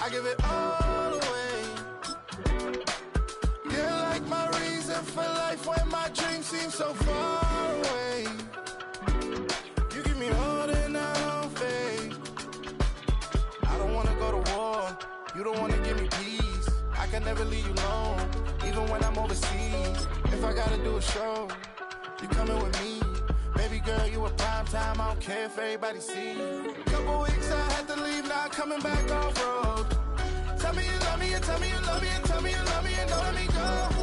I give it all away. You're like my reason for life when my dreams seem so far away. You give me more than I don't fade. I don't wanna go to war. You don't wanna give me peace. I can never leave you alone, even when I'm overseas. If I gotta do a show, you coming with me. Baby girl, you a prime time. I don't care if everybody see. Couple weeks I had to leave, now coming back off road. Tell me you love me, and tell me you love me, and tell me you love me, and don't let me go.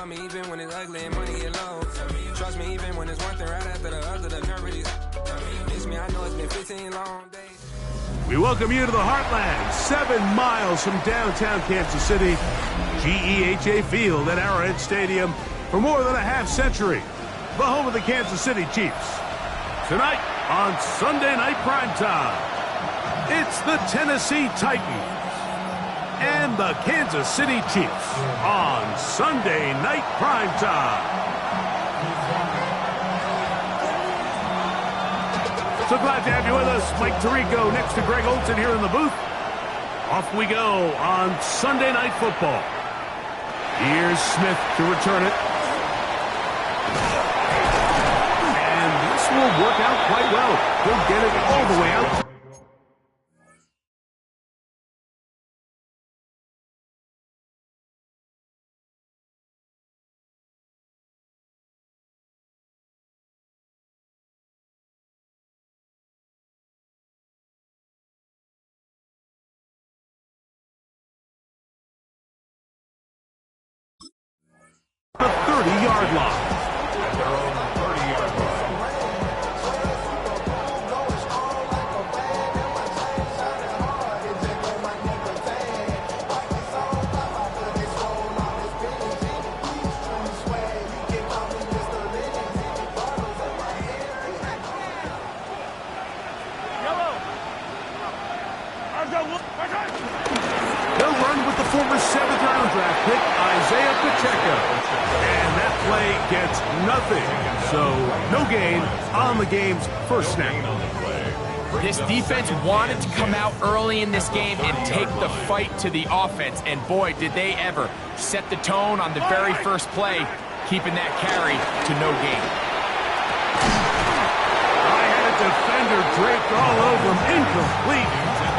Even when it's ugly and money get low. Trust me, even when it's one thing right after the other, the nerve is. Miss me, I know it's been 15 long days. We welcome you to the Heartland, 7 miles from downtown Kansas City. GEHA Field at Arrowhead Stadium for more than a half century. The home of the Kansas City Chiefs. Tonight on Sunday Night Primetime, it's the Tennessee Titans and the Kansas City Chiefs on Sunday Night Primetime. So glad to have you with us. Mike Tirico next to Greg Olson here in the booth. Off we go on Sunday Night Football. Here's Smith to return it. And this will work out quite well. He'll get it all the way out. The 30-yard line. At their own 30-yard line. They'll run with the former 7th-round draft pick, Isaiah Pacheco. And that play gets nothing. So, no gain on the game's first snap. This defense wanted to come out early in this game and take the fight to the offense. And boy, did they ever set the tone on the very first play, keeping that carry to no gain. I had a defender draped all over him. Incomplete.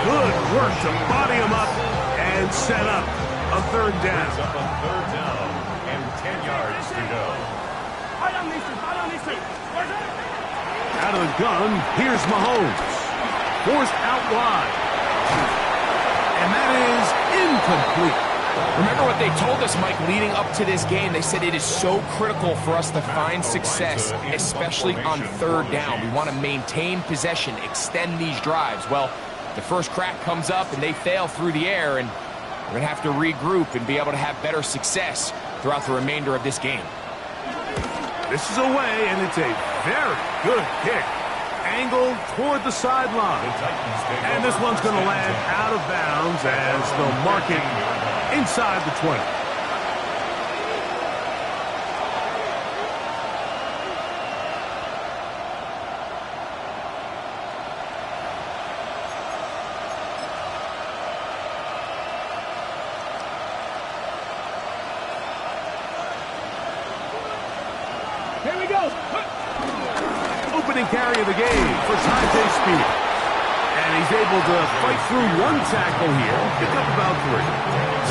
Good work to body him up and set up a third down. Up on third down and 10 yards to go. Out of the gun, here's Mahomes. Forced out wide. And that is incomplete. Remember what they told us, Mike, leading up to this game. They said it is so critical for us to find success, especially on third down. We want to maintain possession, extend these drives. Well, the first crack comes up and they fail through the air, and we're going to have to regroup and be able to have better success throughout the remainder of this game. This is away, and it's a very good kick. Angled toward the sideline. And this one's going to land out of bounds as they'll mark it inside the 20. Here we go. Opening carry of the game for Tajay Speed. And he's able to fight through one tackle here. Pick up about 3.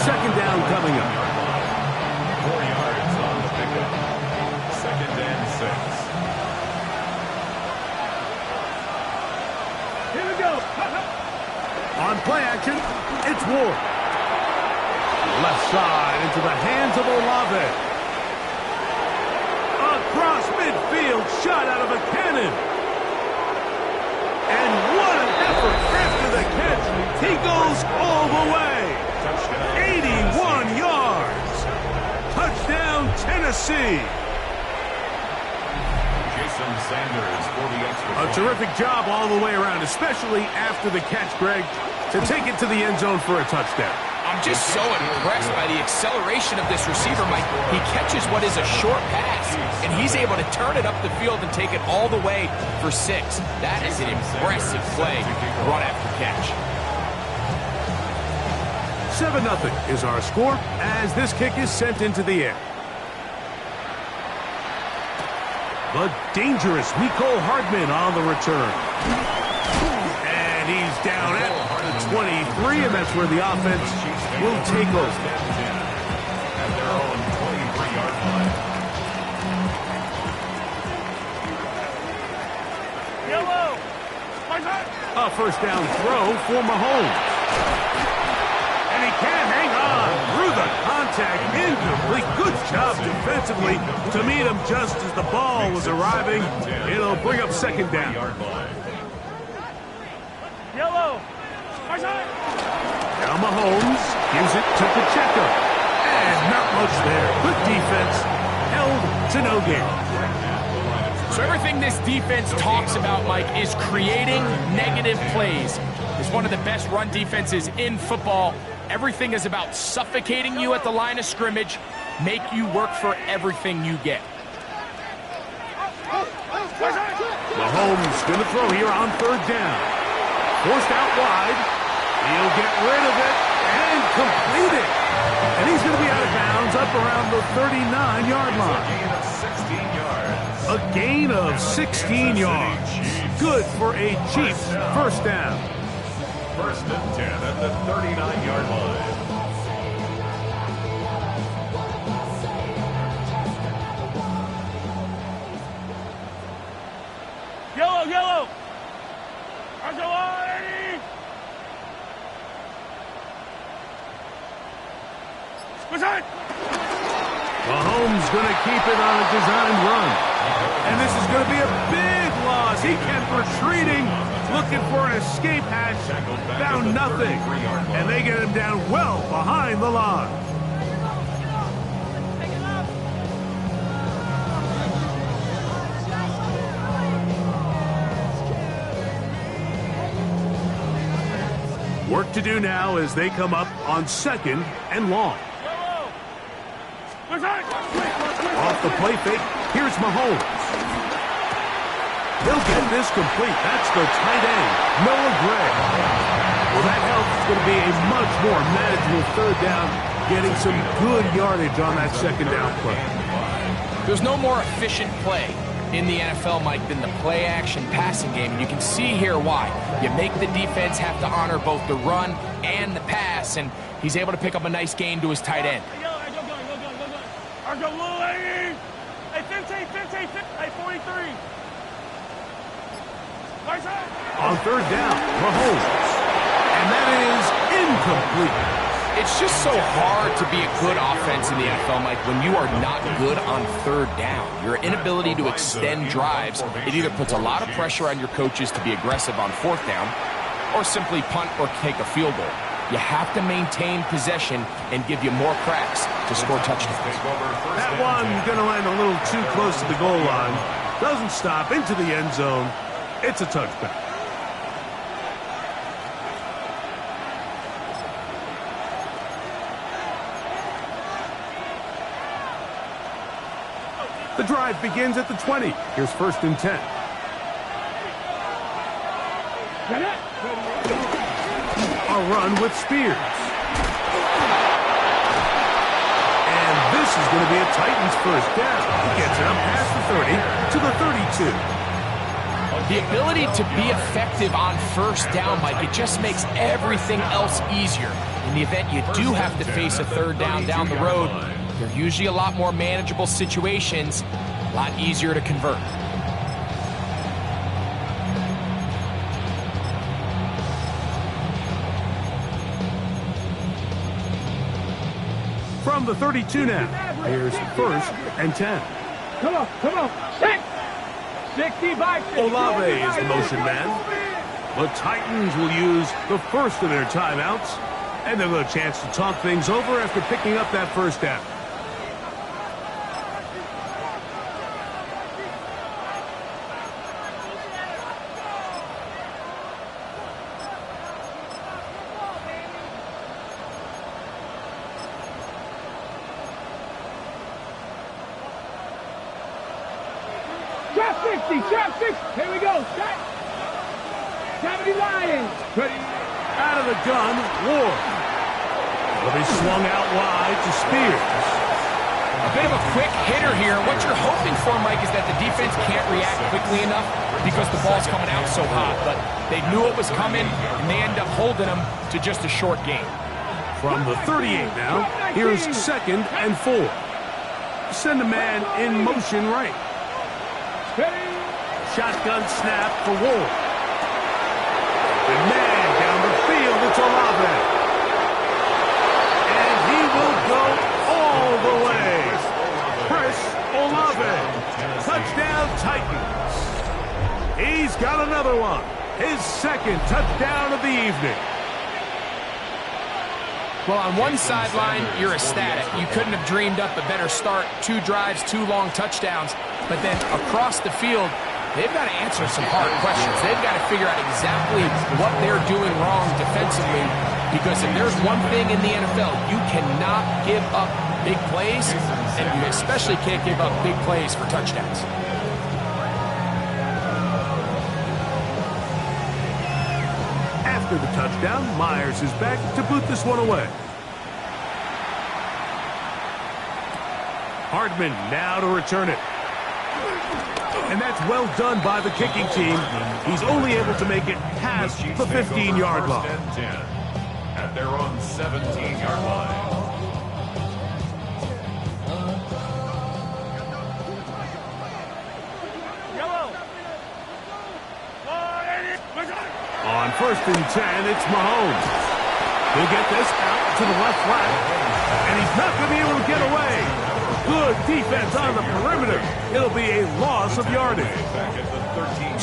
Second down coming up. 4 yards on the pickup. Second and 6. Here we go. On play action, it's Ward. Left side into the hands of Olave. Across midfield, shot out of a cannon. And what an effort after the catch, he goes all the way. 81 yards. Touchdown, Tennessee. Jason Sanders for the extra A point. terrific job all the way around, especially after the catch, Greg, to take it to the end zone for a touchdown. I'm just so impressed by the acceleration of this receiver, Mike. He catches what is a short pass, and he's able to turn it up the field and take it all the way for 6. That is an impressive play, run after catch. 7-0 is our score as this kick is sent into the air. The dangerous Mecole Hardman on the return. And he's down at the 23, and that's where the offense will take over. At their own 23-yard line. Yellow. A first down throw for Mahomes. And he can't hang on through the contact. Incomplete. Good job defensively to meet him just as the ball was arriving. It'll bring up second down. Yellow. Now Mahomes gives it to Pacheco. And not much there. Good defense. Held to no gain. So everything this defense talks about, Mike, is creating negative plays. It's one of the best run defenses in football. Everything is about suffocating you at the line of scrimmage, make you work for everything you get. Mahomes going to throw here on third down. Forced out wide. He'll get rid of it and complete it. And he's going to be out of bounds up around the 39-yard line. A gain of 16 yards. Good for a cheap first down. First and 10 at the 39-yard line. Yellow. Mahomes going to keep it on a designed run. And this is going to be a big loss. He kept retreating, looking for an escape hatch, found nothing. And they get him down well behind the line. Work to do now as they come up on second and long. Off the play fake, here's Mahomes. They'll get this complete. That's the tight end, Noah Gray. Well, that helps. It's going to be a much more manageable third down, getting some good yardage on that second down play. There's no more efficient play in the NFL, Mike, than the play-action passing game. And you can see here why. You make the defense have to honor both the run and the pass, and he's able to pick up a nice gain to his tight end. Hey, 15, 43. On third down, Mahomes. And that is incomplete. It's just so hard to be a good offense in the NFL, Mike, when you are not good on third down. Your inability to extend drives, it either puts a lot of pressure on your coaches to be aggressive on fourth down or simply punt or take a field goal. You have to maintain possession and give you more cracks to score touchdowns. That one going to land a little too close to the goal line. Doesn't stop into the end zone. It's a touchback. The drive begins at the 20. Here's first and 10. A run with Spears. And this is going to be a Titans first down. He gets it up past the 30 to the 32. The ability to be effective on first down, Mike, it just makes everything else easier. In the event you do have to face a third down the road, they're usually a lot more manageable situations, a lot easier to convert. From the 32 now, here's first and 10. Come on. 65. Olave is the motion man. The Titans will use the first of their timeouts, and they'll get a chance to talk things over after picking up that first down. Trap 60, trap 60. Here we go. Set. 70 Lions. Ready. Out of the gun, Ward. Will be swung out wide to Spears. A bit of a quick hitter here. What you're hoping for, Mike, is that the defense can't react quickly enough because the ball's coming out so hot. But they knew it was coming, and they end up holding them to just a short gain. From the 38 now, here's 2nd and 4. Send a man in motion right. Shotgun snap for Ward. And man down the field, it's Olave. And he will go all the way. Chris Olave. Touchdown Titans. He's got another one. His 2nd touchdown of the evening. Well, on one sideline, you're ecstatic. You couldn't have dreamed up a better start. 2 drives, 2 long touchdowns. But then across the field, they've got to answer some hard questions. They've got to figure out exactly what they're doing wrong defensively, because if there's one thing in the NFL, you cannot give up big plays, and you especially can't give up big plays for touchdowns. After the touchdown, Myers is back to boot this one away. Hardman now to return it. And that's well done by the kicking team. He's only able to make it past the 15-yard line. At their own 17-yard line. On 1st and 10, it's Mahomes. He'll get this out to the left flat. And he's not going to be able to get away. Good defense on the perimeter. It'll be a loss of yardage.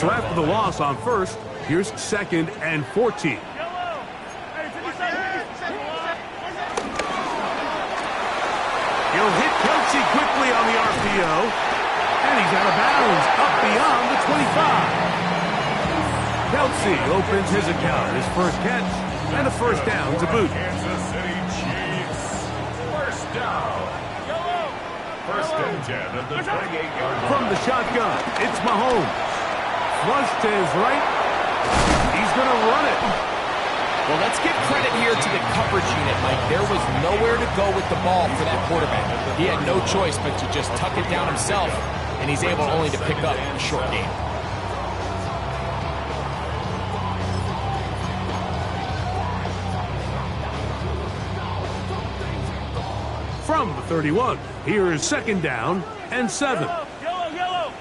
So after the loss on 1st, here's 2nd and 14. He'll hit Kelsey quickly on the RPO. And he's out of bounds up beyond the 25. Kelsey opens his account, his first catch, and a first down to boot. Kansas City Chiefs. First down. 1st and 10 at the 28-yard line. From the shotgun, it's Mahomes. Flush to his right. He's going to run it. Well, let's give credit here to the coverage unit, Mike. There was nowhere to go with the ball for that quarterback. He had no choice but to just tuck it down himself, and he's able only to pick up a short gain. From the 31, here is 2nd down and 7. Yellow.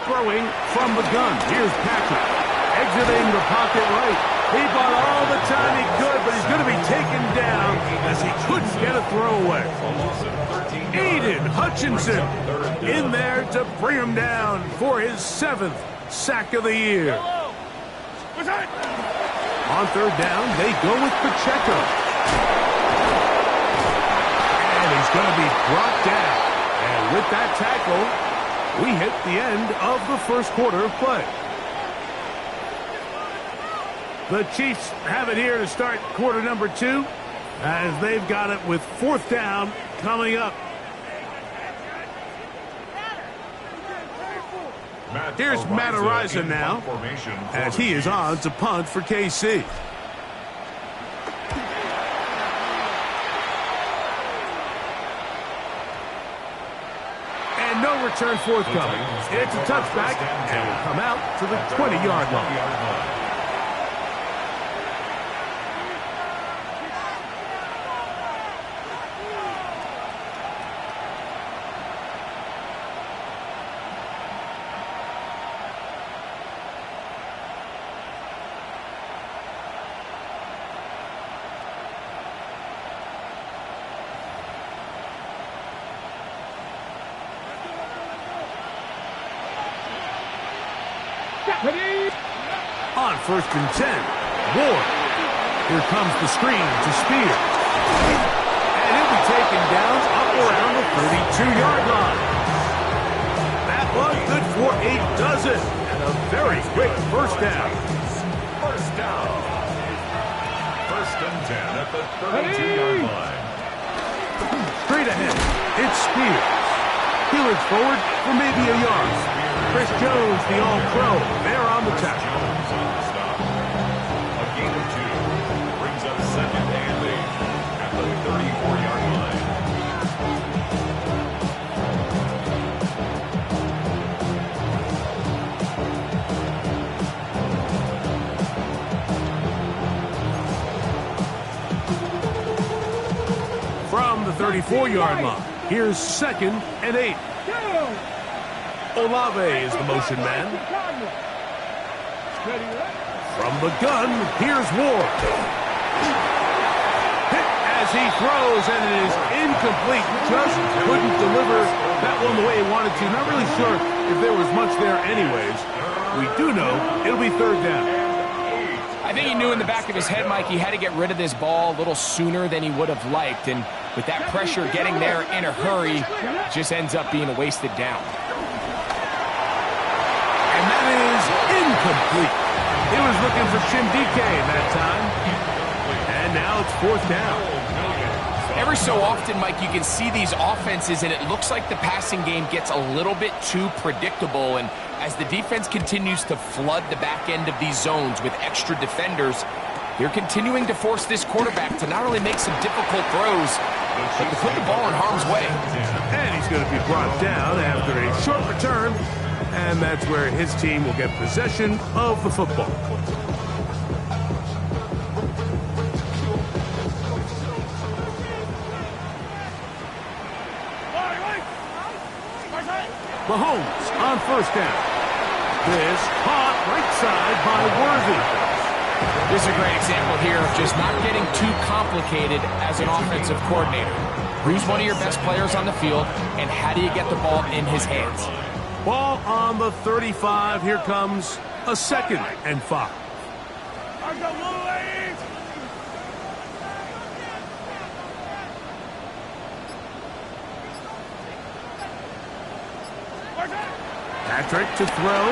Throwing from the gun, here's Patrick. Exiting the pocket right. He bought all the time he could, but he's going to be taken down as he couldn't get a throwaway. Aiden Hutchinson in there to bring him down for his 7th sack of the year. On 3rd down, they go with Pacheco. And he's going to be brought down. And with that tackle, we hit the end of the 1st quarter of play. The Chiefs have it here to start quarter number 2, as they've got it with 4th down coming up. Here's Matt Ariza now, as he is on to punt for KC. And no return forthcoming. It's a touchback, and will come out to the 20-yard line. On 1st and 10, Ward. Here comes the screen to Spears. And he'll be taken down up around the 32-yard line. That was good for a dozen and a very quick first down. First down. 1st and 10 at the 32-yard line. Straight ahead, it's Spears. He looks forward for maybe a yard. Chris Jones, the All-Pro, there on the tackle. A gain of 2 brings up 2nd and 8 at the 34-yard line. From the 34-yard line, here's 2nd and 8. Olave is the motion man. From the gun, here's Ward. Hit as he throws, and it is incomplete. Just couldn't deliver that one the way he wanted to. Not really sure if there was much there anyways. We do know it'll be 3rd down. I think he knew in the back of his head, Mike, he had to get rid of this ball a little sooner than he would have liked. And with that pressure getting there in a hurry, it just ends up being a wasted down. And that is incomplete. He was looking for Chindike that time. And now it's 4th down. Every so often, Mike, you can see these offenses, and it looks like the passing game gets a little bit too predictable. And as the defense continues to flood the back end of these zones with extra defenders, they're continuing to force this quarterback to not only make some difficult throws, but to put the ball in harm's way. And he's going to be brought down after a short return. And that's where his team will get possession of the football. Mahomes on 1st down. This caught right side by Worthy. This is a great example here of just not getting too complicated as an offensive coordinator. Who's one of your best players on the field, and how do you get the ball in his hands? Ball on the 35. Here comes a 2nd and 5. Patrick to throw.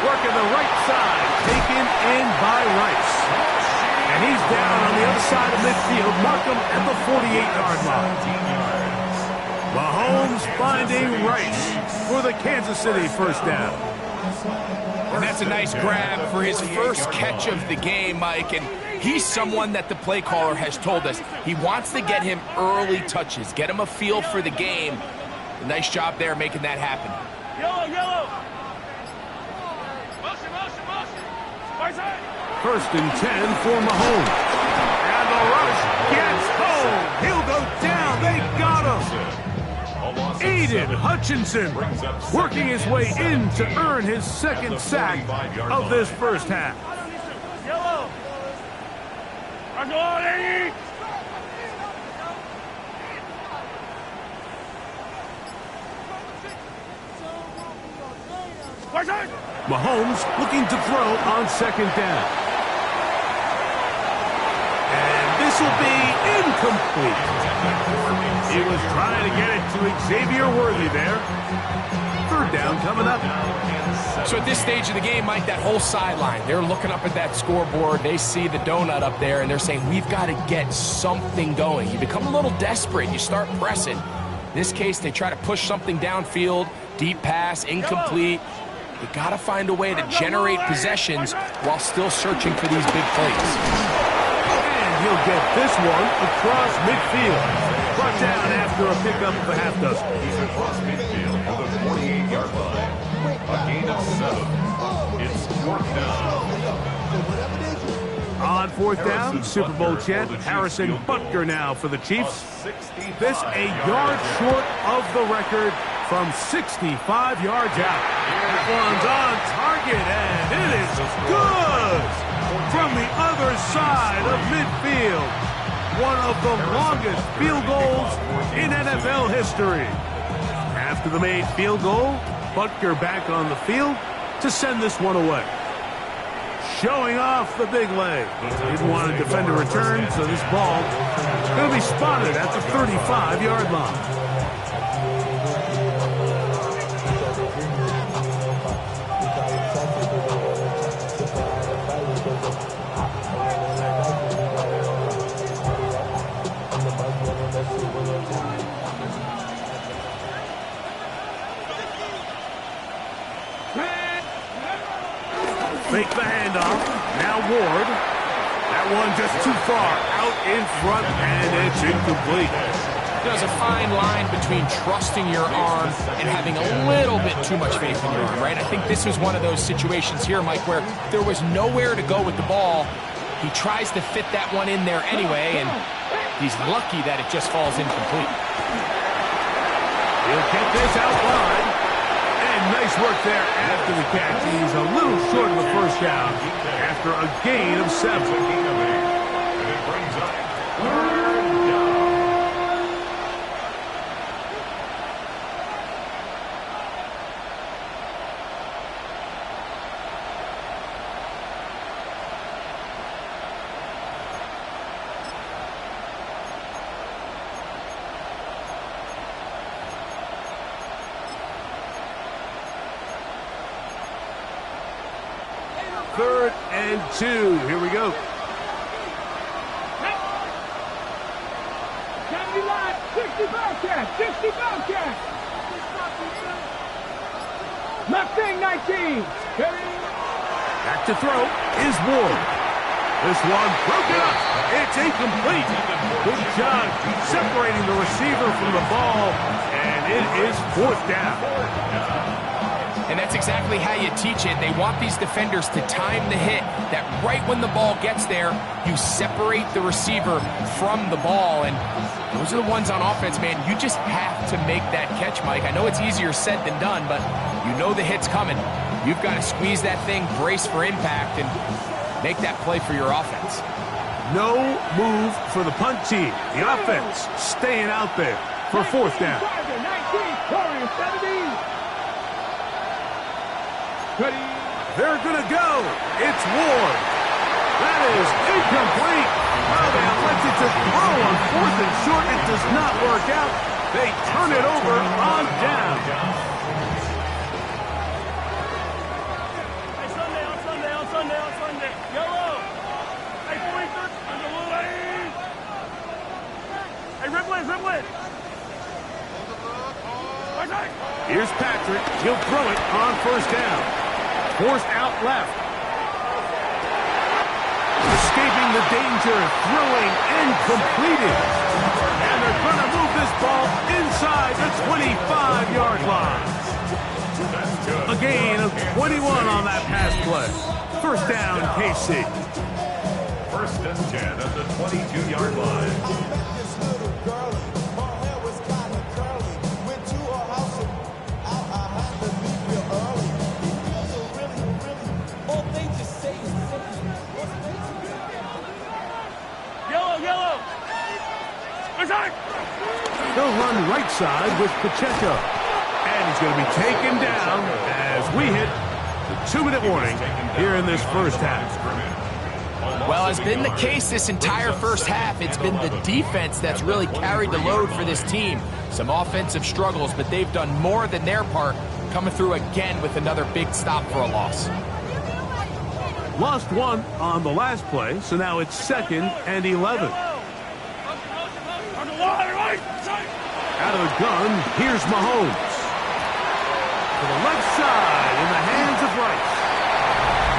Working the right side. Taken in by Rice. And he's down on the other side of midfield. Mark him at the 48-yard line. Mahomes finding Rice for the Kansas City 1st down. And that's a nice grab for his first catch of the game, Mike. And he's someone that the play caller has told us he wants to get him early touches, get him a feel for the game. A nice job there making that happen. Yellow, yellow. Motion, motion, motion. Right side. 1st and 10 for Mahomes. And the rush gets home. He'll go down. They got him. Aiden Hutchinson working his way in to earn his 2nd sack of this 1st half. Yellow. Mahomes looking to throw on 2nd down. And this will be incomplete. He was trying to get it to Xavier Worthy there. 3rd down coming up. So at this stage of the game, Mike, that whole sideline, they're looking up at that scoreboard. They see the donut up there, and they're saying, we've got to get something going. You become a little desperate. You start pressing. In this case, they try to push something downfield, deep pass, incomplete. You got to find a way to generate possessions while still searching for these big plays. And he'll get this one across midfield. Brought down after a pickup of a half dozen. He's across midfield to the 48-yard line. A gain of 7. It's 4th down. On 4th down, Super Bowl champ Harrison Butker now for the Chiefs. This a yard short of the record from 65 yards out. That one's on target, and it is good from the other side of midfield. One of the longest field goals in NFL history. After the made field goal, Butker back on the field, to send this one away. Showing off the big leg. Didn't want to defend a return, so this ball is going to be spotted at the 35-yard line. Fake the handoff. Now Ward. That one just too far out in front, and it's incomplete. There's a fine line between trusting your arm and having a little bit too much faith in your arm, right? I think this was one of those situations here, Mike, where there was nowhere to go with the ball. He tries to fit that one in there anyway, and he's lucky that it just falls incomplete. He'll get this out wide. And nice work there after the catch. He's a little short of the first down after a gain of 7. And it brings up 3rd down. Third and 2. Here we go. 70 line, 60 Bobcat, 60 Bobcat. Mustang 19. Back to throw is Ward. This one broken up. It's incomplete. Good job separating the receiver from the ball, and it is 4th down. And that's exactly how you teach it. They want these defenders to time the hit, that right when the ball gets there, you separate the receiver from the ball. And those are the ones on offense, man. You just have to make that catch, Mike. I know it's easier said than done, but you know the hit's coming. You've got to squeeze that thing, brace for impact, and make that play for your offense. No move for the punt team. The offense staying out there for 4th down. 19, 17. They're going to go. It's Ward. That is incomplete. Well, they elected to throw on 4th and short. It does not work out. They turn it over on down. Hey, on Sunday. Yellow. Hey, 43rd. On the blue lane. Hey, Riplet. Here's Patrick. He'll throw it on 1st down. Forced out left. Escaping the danger, throwing and completing. And they're going to move this ball inside the 25-yard line. A gain of 21 on that pass play. 1st down, KC. 1st and 10 at the 22-yard line. Yellow. They'll run right side with Pacheco. And he's going to be taken down as we hit the 2-minute warning here in this first half. Well, as been the case this entire first half, it's been the defense that's really carried the load for this team. Some offensive struggles, but they've done more than their part, coming through again with another big stop for a loss. Lost 1 on the last play, so now it's 2nd and 11. Out of the gun, here's Mahomes. To the left side in the hands of Rice.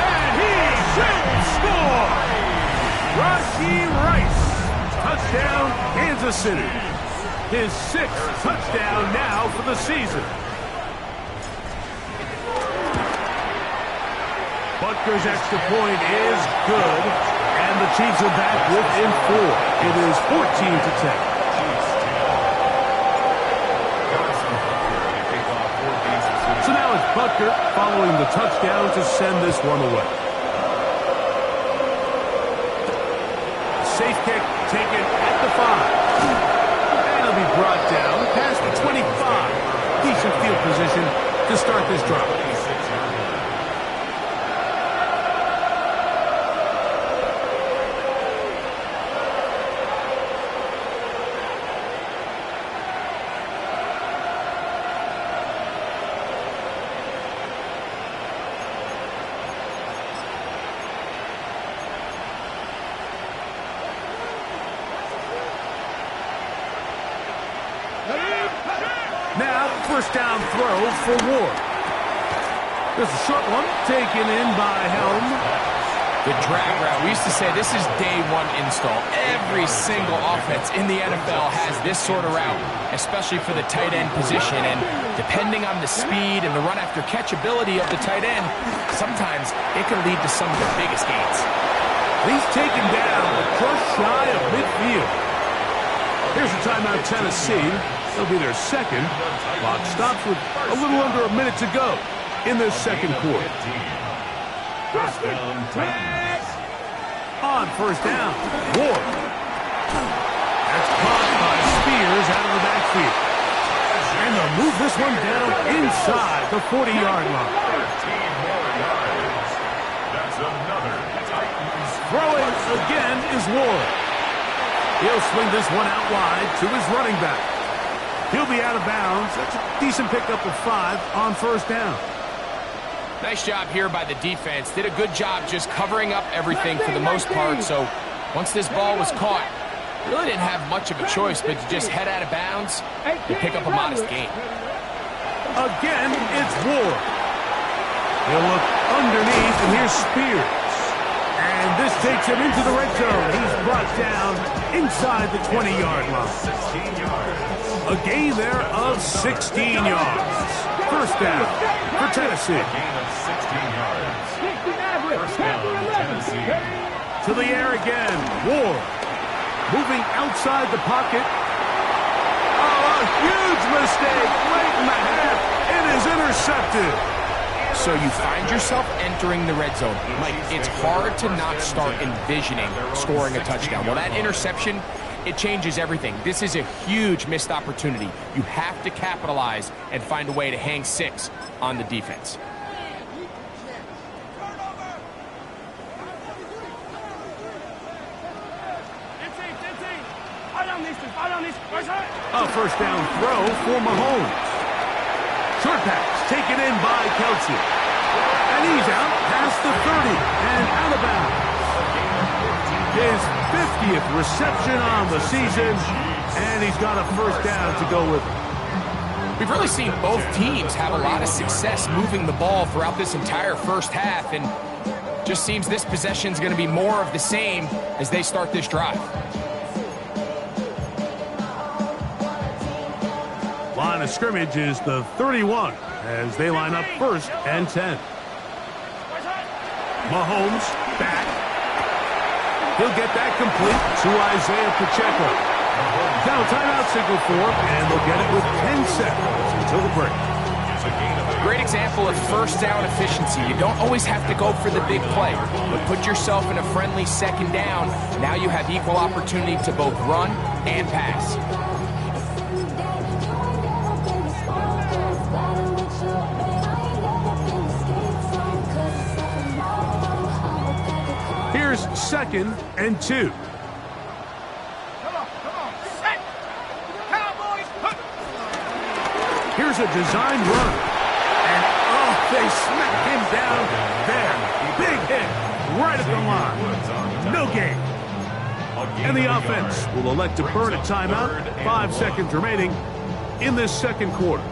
And he should score! Rashee Rice. Touchdown, Kansas City. His 6th touchdown now for the season. Butker's extra point is good, and the Chiefs are back within 4. It is 14-10. So now it's Butker following the touchdown to send this one away. Safe kick taken at the 5. And it'll be brought down past the 25. Decent field position to start this drive. Now, first down throw for Ward. There's a short one taken in by Helm. The drag route, we used to say this is day one install. Every single offense in the NFL has this sort of route, especially for the tight end position. And depending on the speed and the run after catch ability of the tight end, sometimes it can lead to some of the biggest gains. He's taken down just shy of midfield. Here's a timeout, Tennessee. It'll be their second. Clock stops with a little under a minute to go in this second quarter. On first down, Ward. That's caught by Spears out of the backfield. And they'll move this one down inside the 40-yard line. 13 more yards. That's another Titans. Throwing again is Ward. He'll swing this one out wide to his running back. He'll be out of bounds. That's a decent pickup of 5 on first down. Nice job here by the defense. Did a good job just covering up everything for the most part. So once this ball was caught, really didn't have much of a choice but to just head out of bounds and pick up a modest gain. Again, it's Ward. He'll look underneath, and here's Spears. And this takes him into the red zone. He's brought down inside the 20-yard line. 16 yards. A gain there of 16 yards. First down for Tennessee. Gain of 16 yards. First down, Tennessee. To the air again. Ward. Moving outside the pocket. Oh, a huge mistake late in the half. It is intercepted. So you find yourself entering the red zone. Mike, it's hard to not start envisioning scoring a touchdown. Well, that interception, it changes everything. This is a huge missed opportunity. You have to capitalize and find a way to hang 6 on the defense. A first down throw for Mahomes. Short pass taken in by Kelsey. And he's out past the 30 and out of bounds. His 50th reception on the season, and he's got a first down to go with it. We've really seen both teams have a lot of success moving the ball throughout this entire first half, and just seems this possession's going to be more of the same as they start this drive. Line of scrimmage is the 31 as they line up first and 10. Mahomes back. He'll get that complete to Isaiah Pacheco. Now timeout signal for him, and they'll get it with 10 seconds until the break. Great example of first down efficiency. You don't always have to go for the big play, but put yourself in a friendly second down. Now you have equal opportunity to both run and pass. Here's second and 2. Set. Cowboys, put. Here's a design run. And, oh, they smack him down there. Big hit right at the line. No gain. And the offense will elect to burn a timeout. 5 seconds remaining in this second quarter.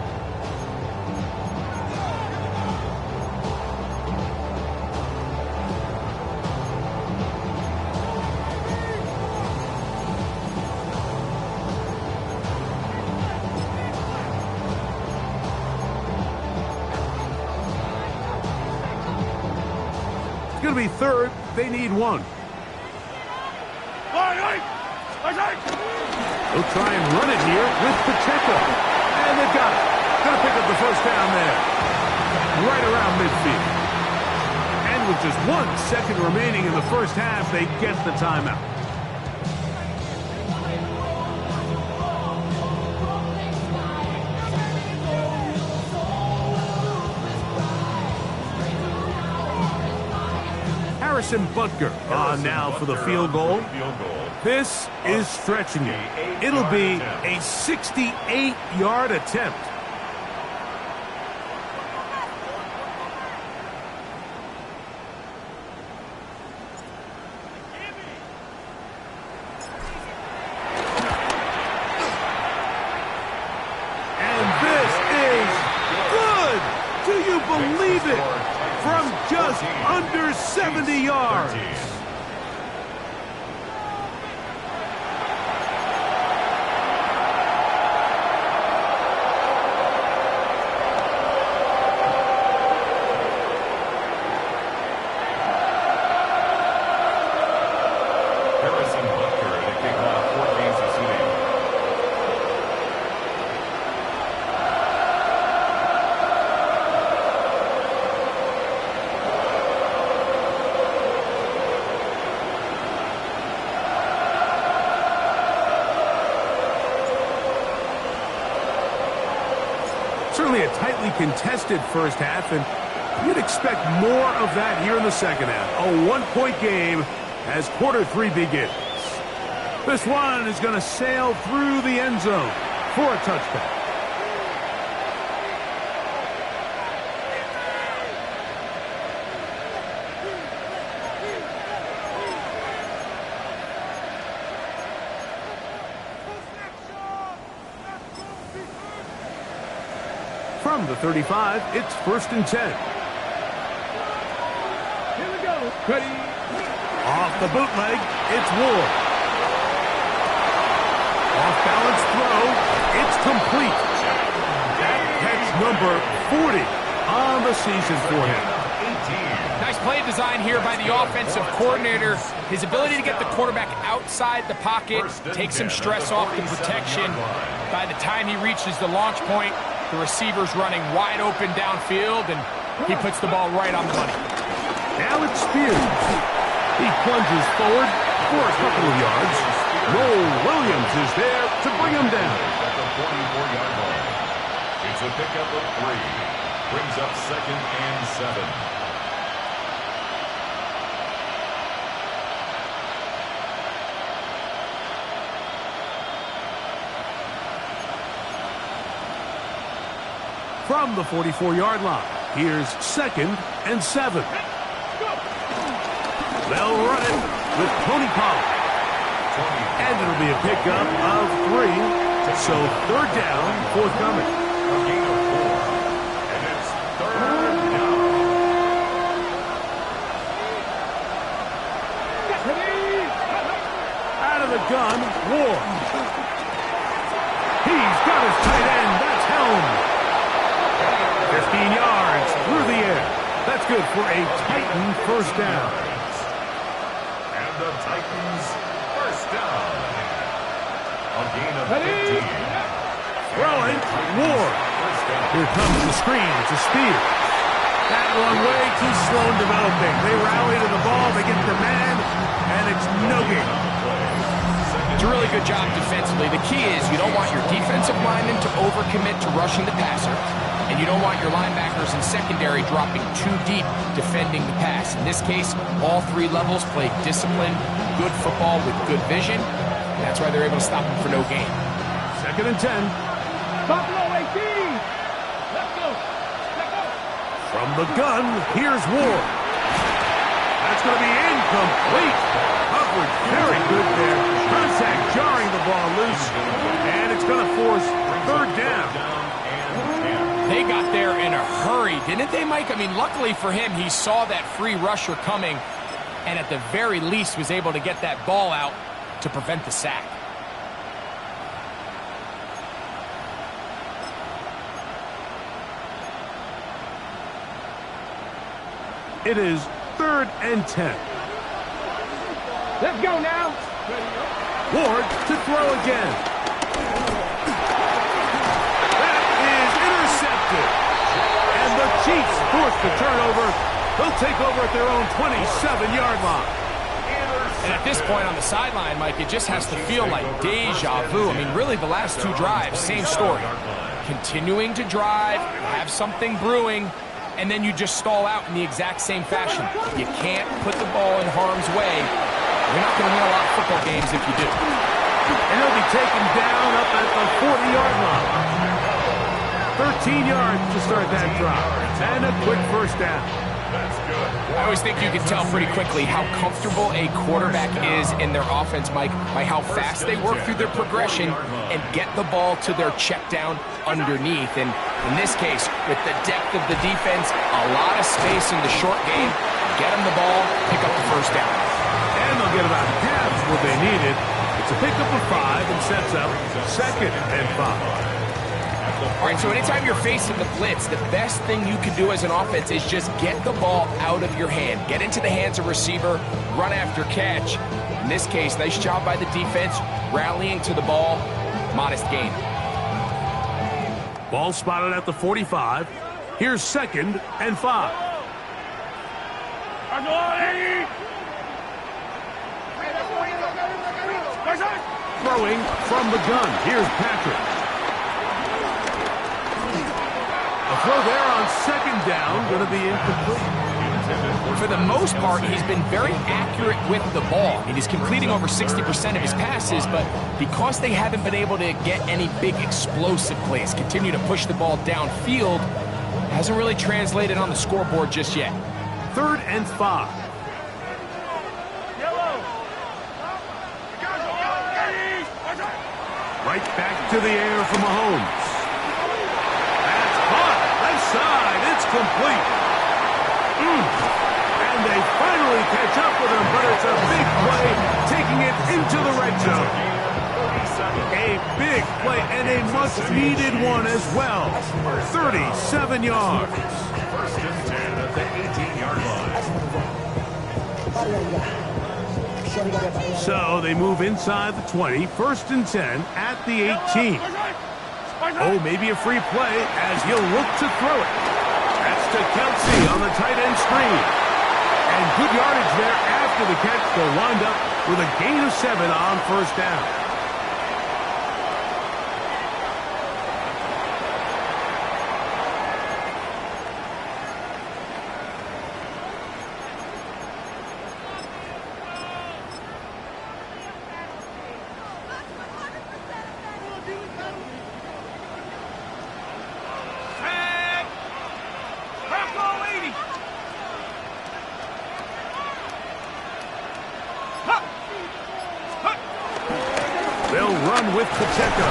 Going to be third. They need 1. They'll try and run it here with Pacheco. And they've got it. Going to pick up the first down there. Right around midfield. And with just 1 second remaining in the first half, they get the timeout. Harrison Butker on now for the field goal. This is stretching it. It'll be a 68-yard attempt. And this under 70 yards. 13. Certainly a tightly contested first half, and you'd expect more of that here in the second half. A one-point game as quarter 3 begins. This one is going to sail through the end zone for a touchdown. From the 35, it's 1st and 10. Here we go. Ready. Off the bootleg, it's Ward. Off-balance throw, it's complete. That's number 40 on the season for him. Nice play design here by the offensive coordinator. His ability to get the quarterback outside the pocket, take some stress off the protection. By the time he reaches the launch point, the receiver's running wide open downfield, and he puts the ball right on the money. Now it's Spears. He plunges forward for a couple of yards. Noel Williams is there to bring him down. At the 44-yard line. It's a pickup of 3. Brings up 2nd and 7. From the 44-yard line, here's 2nd and 7. They'll run it with Tony Pollard. And it'll be a pickup of 3. So 3rd down, forthcoming. A gain of 4. And it's 3rd down. Out of the gun, Ward. He's got his tight end. That's Helm. 15 yards through the air. That's good for a Titan 1st down. And the Titans 1st down. A gain of 15. Throwing, Ward. Here comes the screen to Spears. That one way too slow in developing. They rally to the ball, they get their man, and it's no gain. It's a really good job defensively. The key is you don't want your defensive linemen to overcommit to rushing the passer, and you don't want your linebackers and secondary dropping too deep defending the pass. In this case, all 3 levels play disciplined, good football with good vision. That's why they're able to stop them for no gain. 2nd and 10. Buffalo 18. Let's go. Let's go. From the gun, here's Ward. That's going to be incomplete. Coverage very good there. Contact jarring the ball loose. And it's going to force 3rd down. They got there in a hurry, didn't they, Mike? I mean, luckily for him, he saw that free rusher coming and at the very least was able to get that ball out to prevent the sack. It is 3rd and 10. Let's go now. Ward to throw again. That is intercepted. And the Chiefs force the turnover. They'll take over at their own 27-yard line. And at this point on the sideline, Mike, it just has to feel like deja vu. I mean, really, the last 2 drives, same story. Continuing to drive, have something brewing, and then you just stall out in the exact same fashion. You can't put the ball in harm's way. You're not going to win a lot of football games if you do. And he'll be taken down up at the 40-yard line. 13 yards to start that drive. And a quick 1st down. That's good. I always think you can tell pretty quickly how comfortable a quarterback is in their offense, Mike, by how fast they work through their progression and get the ball to their check down underneath. And in this case, with the depth of the defense, a lot of space in the short game, get them the ball, pick up the first down. And they'll get about half what they needed. It's a pickup of 5 and sets up 2nd and 5. All right, so anytime you're facing the blitz, the best thing you can do as an offense is just get the ball out of your hand. Get into the hands of receiver, run after catch. In this case, nice job by the defense, rallying to the ball, modest gain. Ball spotted at the 45. Here's 2nd and 5. Throwing from the gun. Here's Patrick. A throw there on 2nd down, going to be incomplete. For the most part, he's been very accurate with the ball. He's completing over 60% of his passes, but because they haven't been able to get any big explosive plays, continue to push the ball downfield, hasn't really translated on the scoreboard just yet. 3rd and 5. Right back to the air for Mahomes. That's caught. Left side. It's complete. And they finally catch up with him, but it's a big play, taking it into the red zone. A big play and a much-needed one as well. 37 yards. 1st and 10 at the 18-yard line. So they move inside the 20, 1st and 10 at the 18. Oh, maybe a free play as he'll look to throw it. That's to Kelsey on the tight end screen. And good yardage there after the catch. They'll wind up with a gain of 7 on 1st down. They'll run with Pacheco.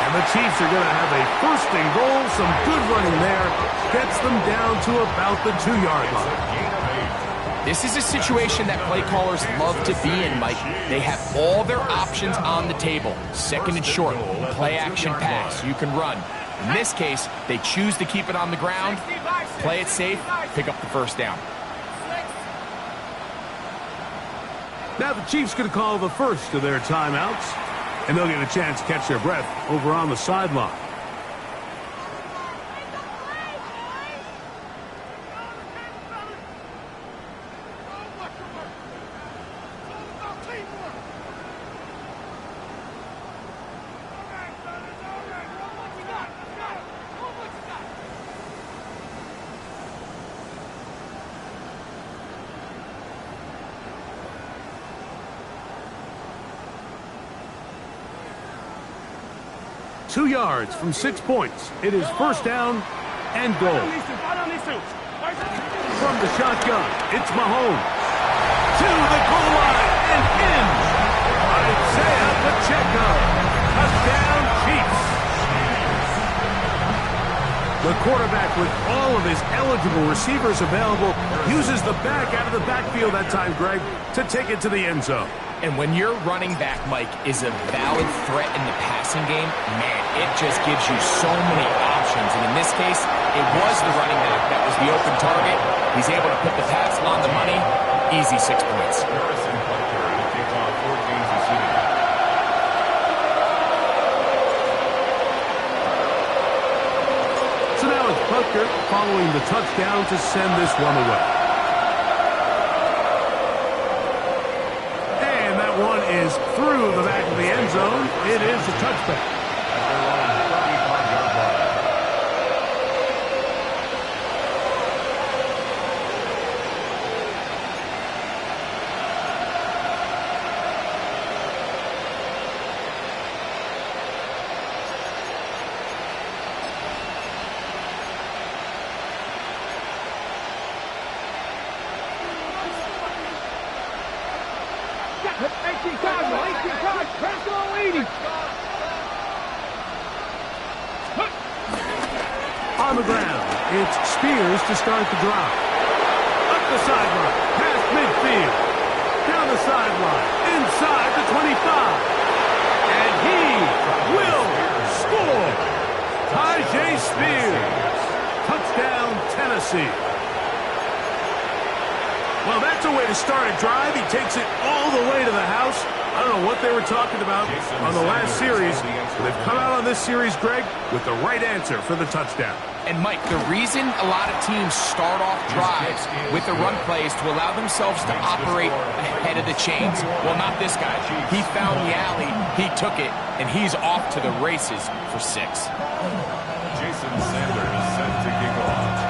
And the Chiefs are going to have a 1st and goal. Some good running there. Gets them down to about the 2-yard line. This is a situation that play callers love to be in, Mike. They have all their options on the table. 2nd and short, play action pass. You can run. In this case, they choose to keep it on the ground, play it safe, pick up the 1st down. Now the Chiefs going to call the first of their timeouts, and they'll get a chance to catch their breath over on the sideline. Two yards from 6 points. It is 1st down and goal. From the shotgun, it's Mahomes. To the goal line and in. Isaiah Pacheco. Touchdown, Chiefs. The quarterback, with all of his eligible receivers available, uses the back out of the backfield that time, Greg, to take it to the end zone. And when your running back, Mike, is a valid threat in the passing game, man, it just gives you so many options. And in this case, it was the running back that was the open target. He's able to put the pass on the money. Easy 6 points. So now it's Butker following the touchdown to send this one away. One is through the back of the end zone. It is a touchback. On the ground, it's Spears to start the drive. the sideline, past midfield, down the sideline, inside the 25. And he will score. Tyjae Spears. Touchdown, Tennessee. Well, that's a way to start a drive. He takes it all the way to the house. I don't know what they were talking about on the last series. But they've come out on this series, Greg, with the right answer for the touchdown. And, Mike, the reason a lot of teams start off drives with the run plays to allow themselves to operate ahead of the chains. Well, not this guy. He found the alley, he took it, and he's off to the races for 6. Jason Sanders set to kick off.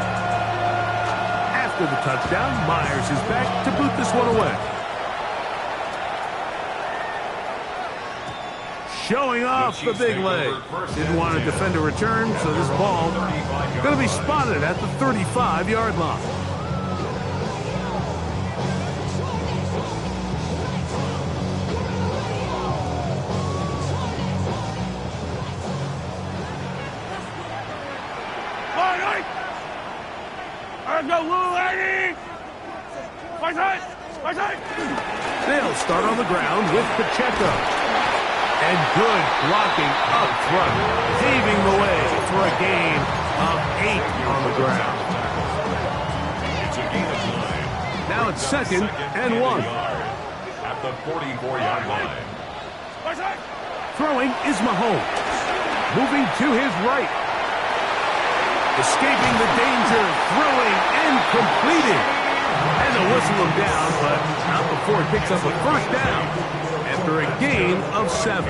After the touchdown, Myers is back to boot this one away. Showing off the big leg. Didn't want to defend a return, so this ball going to be spotted at the 35-yard line. They'll start on the ground with Pacheco. And good blocking up front, paving the way for a gain of 8 on the ground. It's a gain of 9. Now it's 2nd and 1. At the 44-yard line. Throwing is Mahomes. Moving to his right. Escaping the danger, throwing and completing. And they'll whistle him down, but not before he picks up a first down. After a gain of 7.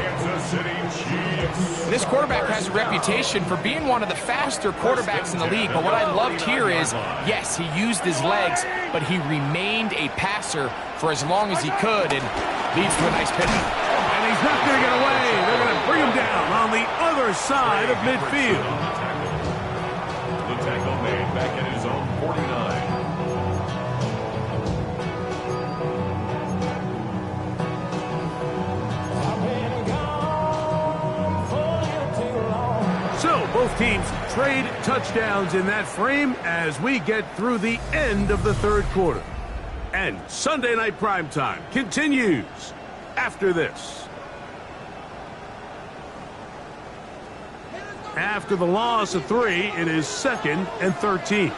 This quarterback has a reputation for being one of the faster quarterbacks in the league, but what I loved here is, yes, he used his legs, but he remained a passer for as long as he could, and leads to a nice pickup. And he's not going to get away. They're going to bring him down on the other side of midfield. The tackle made back at his own 49. So both teams trade touchdowns in that frame as we get through the end of the third quarter. And Sunday Night Primetime continues after this. After the loss of 3, it is 2nd and 13.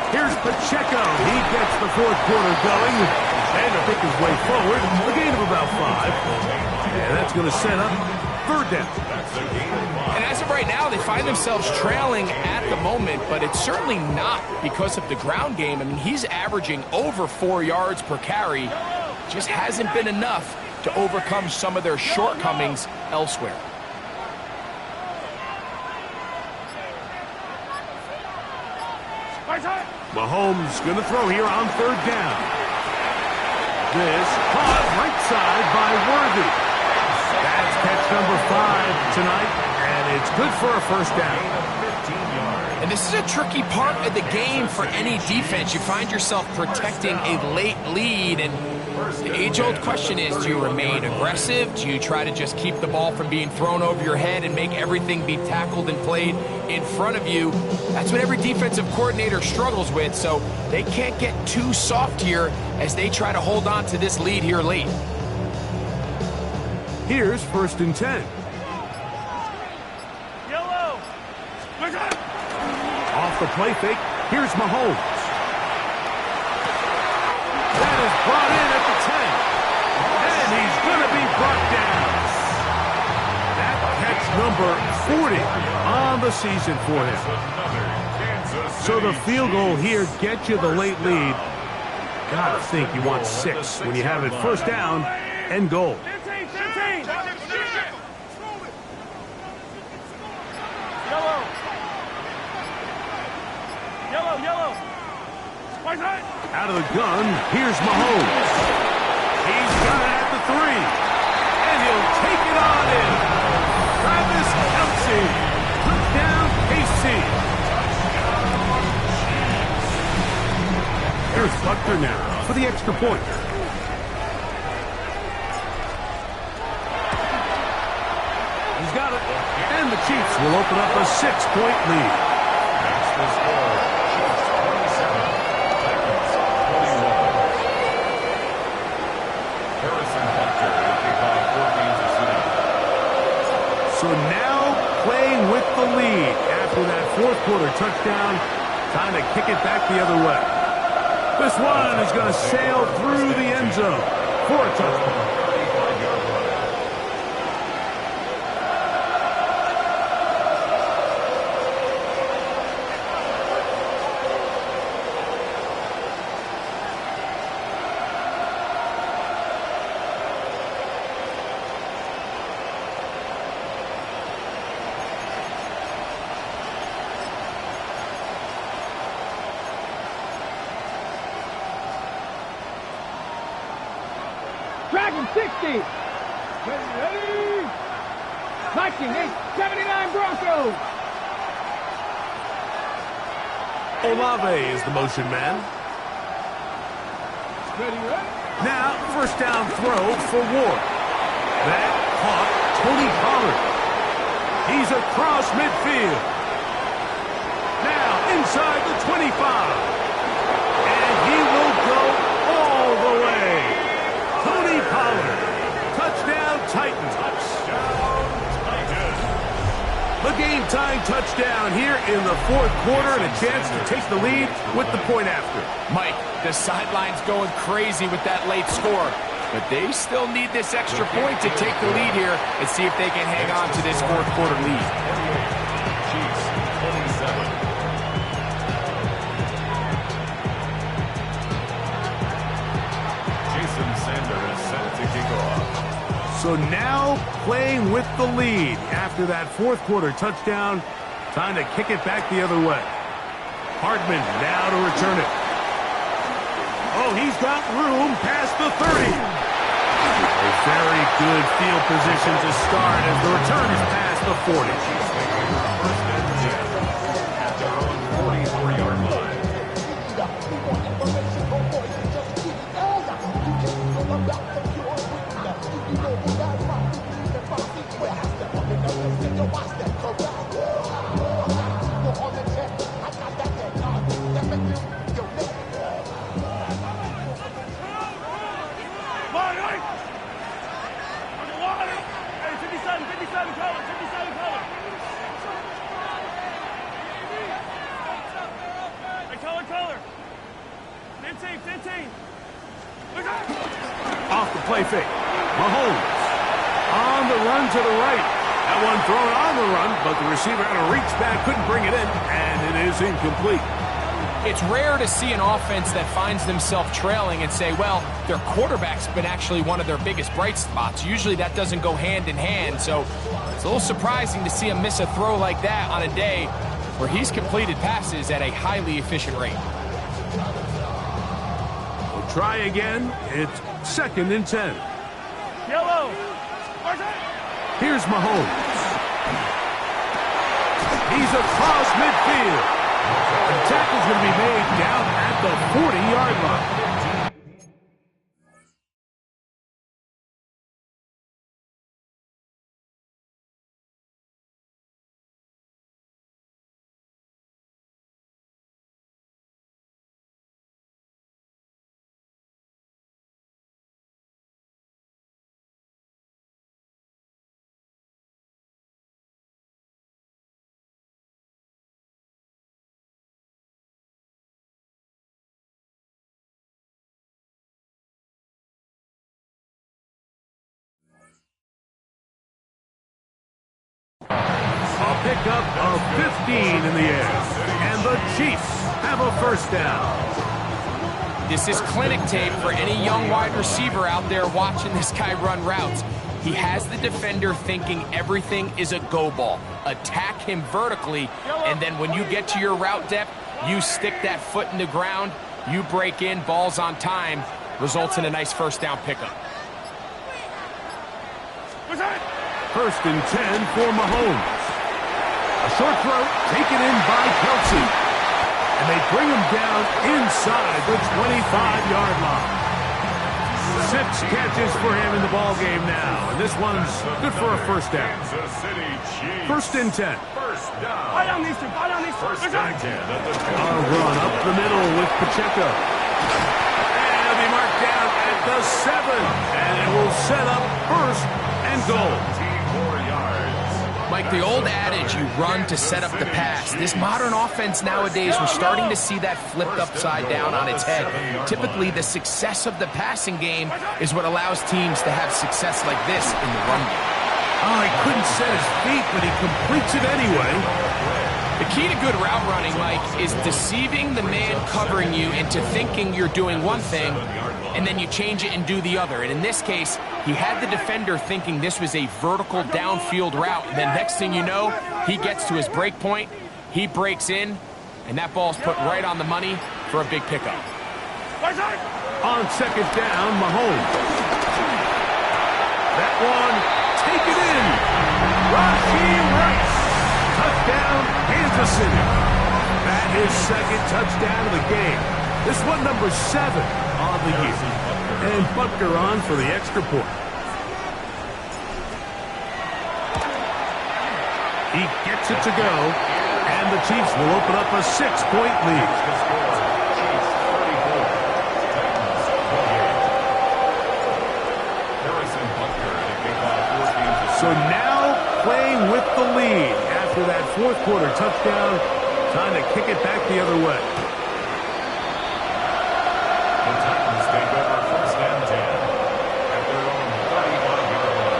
Here's Pacheco. He gets the fourth quarter going and to pick his way forward. A gain of about 5. And that's going to set up 3rd down. And as of right now, they find themselves trailing at the moment, but it's certainly not because of the ground game. I mean, he's averaging over 4 yards per carry. Just hasn't been enough to overcome some of their shortcomings elsewhere. Mahomes going to throw here on 3rd down. This caught right side by Worthy. That's catch number 5 tonight, and it's good for a first down. And this is a tricky part of the game for any defense. You find yourself protecting a late lead, and the age-old question is, do you remain aggressive? Do you try to just keep the ball from being thrown over your head and make everything be tackled and played in front of you? That's what every defensive coordinator struggles with, so they can't get too soft here as they try to hold on to this lead here late. Here's 1st and 10. Off the play fake, here's Mahomes. That is brought in at the 10. And he's going to be brought down. That catch number 40 on the season for him. So the field goal here gets you the late lead. Gotta think you want 6 when you have it 1st down and goal. Out of the gun, here's Mahomes. He's got it at the 3. And he'll take it on in. Travis Kelce. Touchdown, KC. Here's Buck Tucker now for the extra point. He's got it. And the Chiefs will open up a 6-point lead. That's the score. Chiefs 27, Titans 21. Harrison Butker will kick off 4 games of sitting. So now playing with the lead after that fourth quarter touchdown, trying to kick it back the other way. This one is going to sail through the end zone for a touchdown. Dragon 60. Ready. Viking 879 Broncos. Olave is the motion man. Ready. Now, first down throw for Ward. That caught Tony Pollard. He's across midfield. Now, inside the 25. And he will go all the way. Tony Pollard. Touchdown, Titans. The game-tying touchdown here in the fourth quarter and a chance to take the lead with the point after. Mike, the sideline's going crazy with that late score, but they still need this extra point to take the lead here and see if they can hang on to this fourth quarter lead. Chiefs 27. Jason Sander is set to kick off. So now playing with the lead after that fourth quarter touchdown, trying to kick it back the other way. Hardman now to return it. Oh, he's got room past the 30. A very good field position to start as the return is past the 40. First and 10 at their own 44-yard line. Off the play fake. Mahomes on the run to the right. That one thrown on the run, but the receiver had to reach back, couldn't bring it in, and it is incomplete. It's rare to see an offense that finds themselves trailing and say, well, their quarterback's been actually one of their biggest bright spots. Usually that doesn't go hand in hand, so it's a little surprising to see him miss a throw like that on a day where he's completed passes at a highly efficient rate. We'll try again. It's 2nd and 10. Yellow. Here's Mahomes. He's across midfield. The tackle's going to be made down at the 40-yard line. A pickup of 15 in the air. And the Chiefs have a first down. This is clinic tape for any young wide receiver out there watching this guy run routes. He has the defender thinking everything is a go ball. Attack him vertically, and then when you get to your route depth, you stick that foot in the ground, you break in, balls on time, results in a nice first down pickup. First and 10 for Mahomes. A short throw taken in by Kelsey. And they bring him down inside the 25-yard line. 6 catches for him in the ball game now. And this one's good for a first down. First and 10. First down. Ball down, Easter. Ball down, Easter. First and 10 at the 20. A run up the middle with Pacheco. And he'll be marked down at the 7. And it will set up first and goal. 14 yards. Mike, the old adage, you run to set up the pass. This modern offense nowadays, we're starting to see that flipped upside down on its head. Typically, the success of the passing game is what allows teams to have success like this in the run game. Oh, he couldn't set his feet, but he completes it anyway. The key to good route running, Mike, is deceiving the man covering you into thinking you're doing one thing, and then you change it and do the other. And in this case, he had the defender thinking this was a vertical downfield route. And then next thing you know, he gets to his break point, he breaks in, and that ball's put right on the money for a big pickup. On second down, Mahomes. That one, take it in. Raheem Rice. Touchdown, Kansas City. That is second touchdown of the game. This one number 7 on the year. And Butker on for the extra point. He gets it to go, and the Chiefs will open up a 6-point lead. So now playing with the lead after that fourth quarter touchdown, time to kick it back the other way. The Titans take over first and 10 at their own 35-yard line.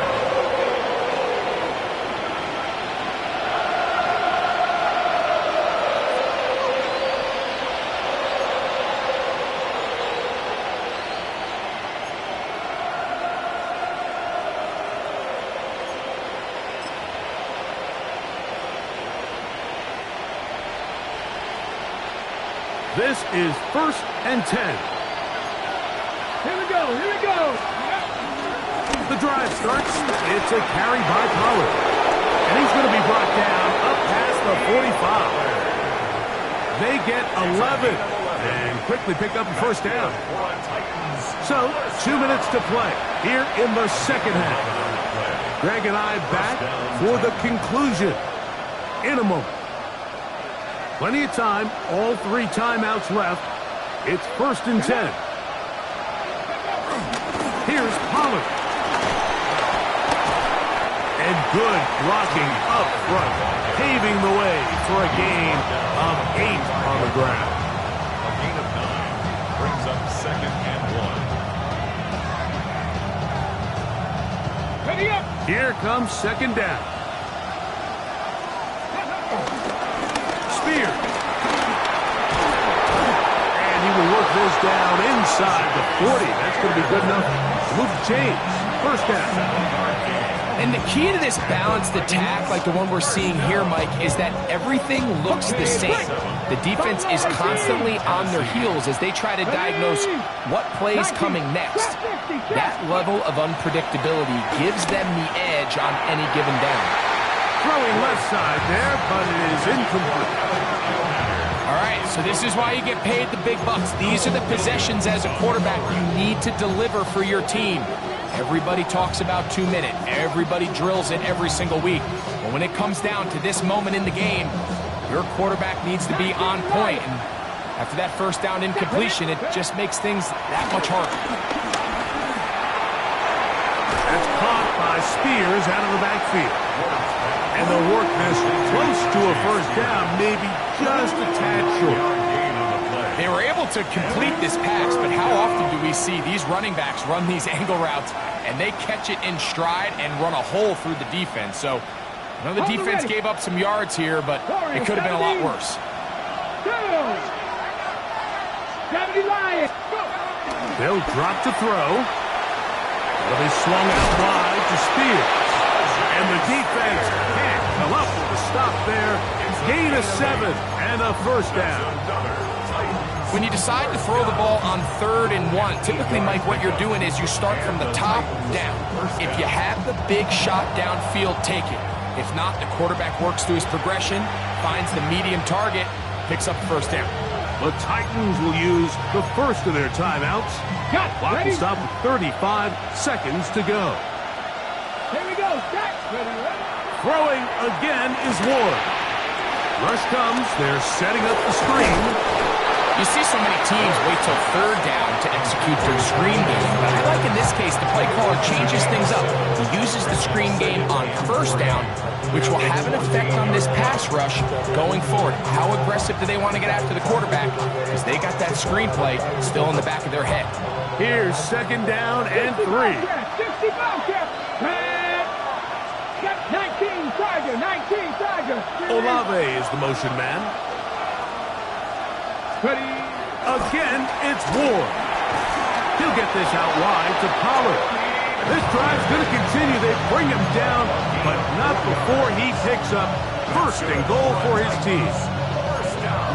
This is first and 10. Here we go, here we go. The drive starts. It's a carry by Pollard. And he's going to be brought down up past the 45. They get 11 and quickly pick up a first down. So, 2 minutes to play here in the second half. Greg and I back for the conclusion in a moment. Plenty of time, all 3 timeouts left. It's first and 10. Here's Pollard. And good blocking up front, paving the way for a gain of 8 on the ground. A gain of 9 brings up second and 1. Ready up. Here comes second down. Spear. And he will work this down inside the 40. That's going to be good enough to move the chains. First down. And the key to this balanced attack, like the one we're seeing here, Mike, is that everything looks the same. The defense is constantly on their heels as they try to diagnose what play's coming next. That level of unpredictability gives them the edge on any given down. Throwing left side there, but it is incomplete. All right, so this is why you get paid the big bucks. These are the possessions as a quarterback you need to deliver for your team. Everybody talks about 2 minute. Everybody drills it every single week. But when it comes down to this moment in the game, your quarterback needs to be on point. And after that first down incompletion, it just makes things that much harder. That's caught by Spears out of the backfield. And they'll work this close to a first down, maybe just a tad short. They were able to complete this pass, but how often do we see these running backs run these angle routes and they catch it in stride and run a hole through the defense? So, I know the defense gave up some yards here, but it could have been a lot worse. They'll drop to throw. It'll be swung out wide to Spears. And the defense can't come up with a stop there. Gain of 7 and a first down. When you decide to throw the ball on 3rd and 1, typically, Mike, what you're doing is you start from the top down. If you have the big shot downfield, take it. If not, the quarterback works through his progression, finds the medium target, picks up the first down. The Titans will use the first of their timeouts. Clock will stop with 35 seconds to go. Here we go. Set. Ready. Throwing again is Ward. Rush comes. They're setting up the screen. You see so many teams wait till third down to execute their screen game, but I like in this case the play caller changes things up. He uses the screen game on first down, which will have an effect on this pass rush going forward. How aggressive do they want to get after the quarterback? Because they got that screen play still in the back of their head. Here's second down and 3. 60 Bobcat. 19 Tiger. 19 Tiger. Olave is the motion man. Ready. Again, it's Ward. He'll get this out wide to Pollard. This drive's going to continue. They bring him down, but not before he picks up first and goal for his team.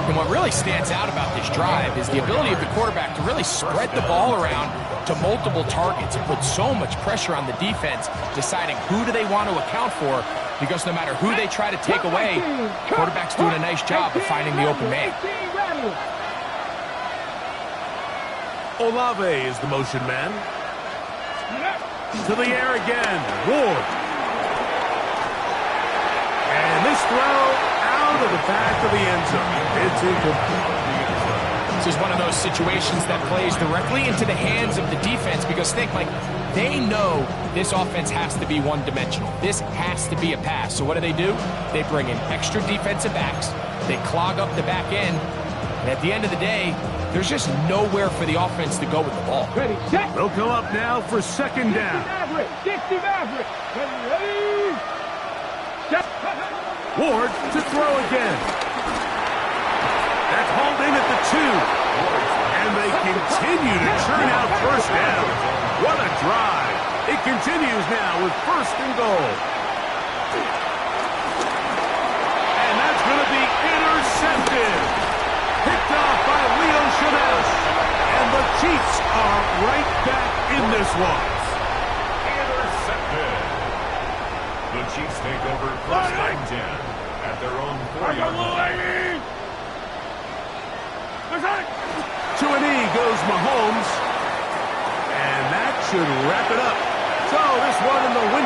And what really stands out about this drive is the ability of the quarterback to really spread the ball around to multiple targets and put so much pressure on the defense, deciding who do they want to account for, because no matter who they try to take away, the quarterback's doing a nice job of finding the open man. Olave is the motion man. To the air again, Ward. And this throw out of the back of the end zone. It's incomplete. This is one of those situations that plays directly into the hands of the defense, because think, Mike, they know this offense has to be one-dimensional. This has to be a pass. So what do? They bring in extra defensive backs. They clog up the back end. And at the end of the day, there's just nowhere for the offense to go with the ball. Ready, set. They'll come up now for second down. 60 Maverick. Ready. Set. Ward to throw again. That's hauled in at the 2. And they continue to churn out first down. What a drive. It continues now with first and goal. And that's going to be intercepted. Picked off by Leo Chavez. And the Chiefs are right back in this one. Intercepted. The Chiefs take over first and 10 at their own 4-yard line. To an E goes Mahomes. And that should wrap it up. So this one in the win